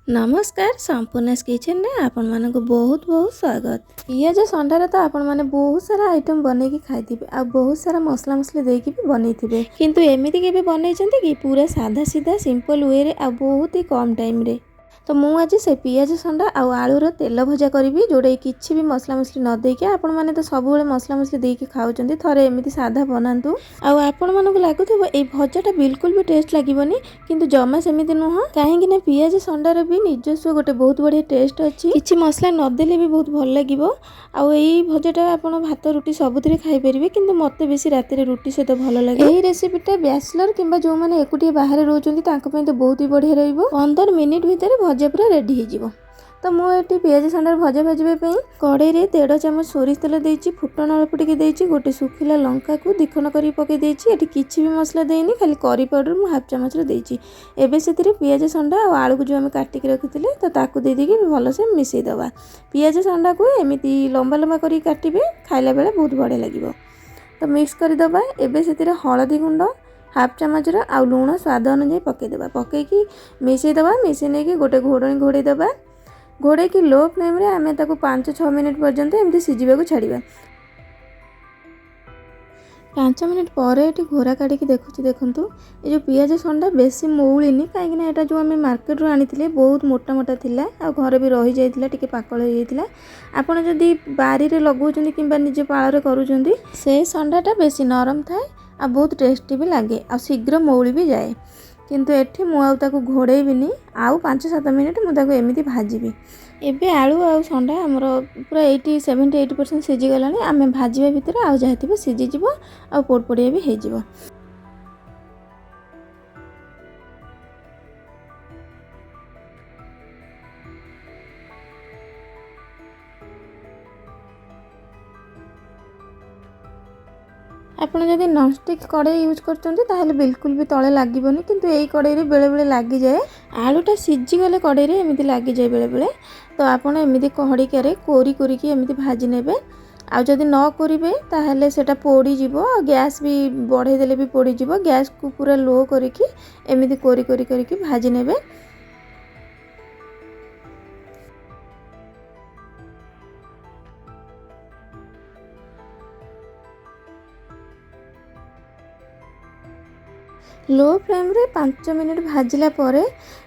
नमस्कार संपूर्ण किचन में आपण मानक बहुत बहुत स्वागत। पियाज संडारे तो आपण माने बहुत सारा आइटम बने की खाई आ बहुत सारा मसला मसली देकी भी बनै थिबे, किंतु एमिति केबे बनैचंती कि पूरा साधा सीधा सिंपल वे रे आ बहुत ही कम टाइम रे। तो मु आज से पियाज संडा आउ आलूर तेल भजा करी जोड़े किसी भी मसला मसली न देके आपण माने तो सब मसला मसली देके खाउचंती, थरे एमिति साधा बनातु आउ आपण मानक लागुथबो ए भजाटा बिल्कुल भी टेस्ट लागिबनी, किंतु जमा सेमिति नुह काहेकि ना पियाज संडार भी निजस्व गोटे बहुत बढ़िया टेस्ट अच्छी। किसी मसला नदेले भी बहुत भल लगिबो आउ एई भजाटा आपण भात रुटी सबुथिरे खाई परिबे, किंतु मते बेसी राति रुटी सहित भल लागे। एही रेसिपीटा बैचलर किंबा जो माने एकुटिया बाहर रहउचंती तांको पय तो बहुत ही बढ़िया रहइबो। 15 मिनिट भितर भजा पूरा रेडी हो। तो मुझे पियाज संडार भजा भाजबे कड़े रे 1.5 चामच सोरिष तेल देइछि, फुटण अल्प टिके देइछि, गोटे सुखिला लंका को दिखण करी पके देइछि। एठी किछि भी मसला देइनि, खाली करी पाउडर मु हाफ चामच रे देइछि। एबे सेतिरे पियाज संडा आ आलू को जो हम काटी के रखिथिले तो ताकू दे देके भलो से मिसई दबा। पियाज संडा को एमिति लंबा लंबा करी काटिबे, खाइला बेले बहुत बढ़िया लागिबो। तो मिक्स करी दबा। एबे सेतिरे हळदी गुंड हाफ चामच रे आ लूण स्वाद अनुसार पके देबा। पकेकी मिसई दबा। मिसई नेकी गोटे घोड़णी घोड़े दबा। घोड़े की लो फ्लेम रे आमे ताको 5-6 मिनिट पर्यंत एमती सिझिबा को छाड़िबा। 5 मिनिट पर ये घोरा काढ़ी देखुची देखंतु ये जो पियाज संडा बेसी मौलिनी, कहीं एटा जो आम मार्केट रू आनी बहुत मोटा मोटा थिला आ घर भी रही जाइतिला, टिके पाकल हो जाइतिला। आपण जदी बारी रे लगौचंदी किंबा निजे पाळ रे करूचंदी से संडाटा बेसी नरम थाए आ बहुत टेस्टी भी लगे आ शीघ्र मौली भी जाए। किंतु एठी मु आउ ताको घोड़ेबिनी, आउ 5-7 मिनिट मु ताको एमिति भाजीबी। एबे आलू आउ संडा हमर पूरा 70-80% सिझी गलानी। आमे भाजीबा भितर आउ जहा थिबो सिझी जिवो आ पोडपोडिया भी हे जिवो। आपण जदि नॉनस्टिक कड़ाई यूज करचंती ताहले बिल्कुल भी तले लागिबोनी, किंतु एई कड़ाई रे बेले बेले लागी जाए। आलूटा सिझी गले कड़ाई रे एमिति लागी जाए बेले बेले। तो आपण एमिति कड़िका रे कोरी कोरी की एमिति भाजी नेबे। आ जदि न करिवे ताहले सेटा पोड़ी जिवो, गैस भी बढ़ाई देले भी पोड़ी जिवो। गैस को पूरा लो करिकी एमिति कोरी कोरी करिकी भाजी नेबे। लो फ्लेम रे 5 मिनिट भाजिला परे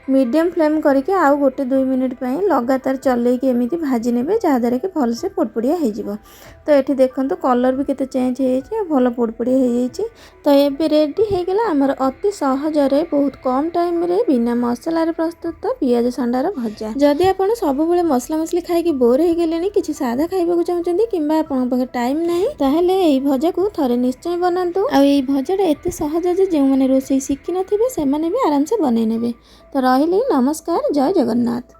मीडियम फ्लेम करके आउ गोटे 2 मिनिट पई लगातार चलेकी एमिति भाजी नेबे, जहाद्वारा कि भल से पोडपोडिया हो जिवो। तो एठी देखंतु कलर भी केते चेंज हे छै, भल पोडपोडिया हो जाइछि। तो एबे रेडी हे गेला हमर अति सहज रे बहुत कम टाइम रे बिना मसला रे प्रस्तुत पियाज संडार भजा। जदि आपण सब बेले मसला मसली खाई कि बोर हे गेलेनी, किछि सादा खाइबा को चाहउचंदी किंबा आपण पाखे टाइम नाही, ताहले एई भजा को थरे निश्चय बनांतु। आ एई भजाटा एते सहज जे जे माने रोसई शिखि नथिबे से माने भी आराम से बनै नेबे। तो रहिली नमस्कार, जय जगन्नाथ।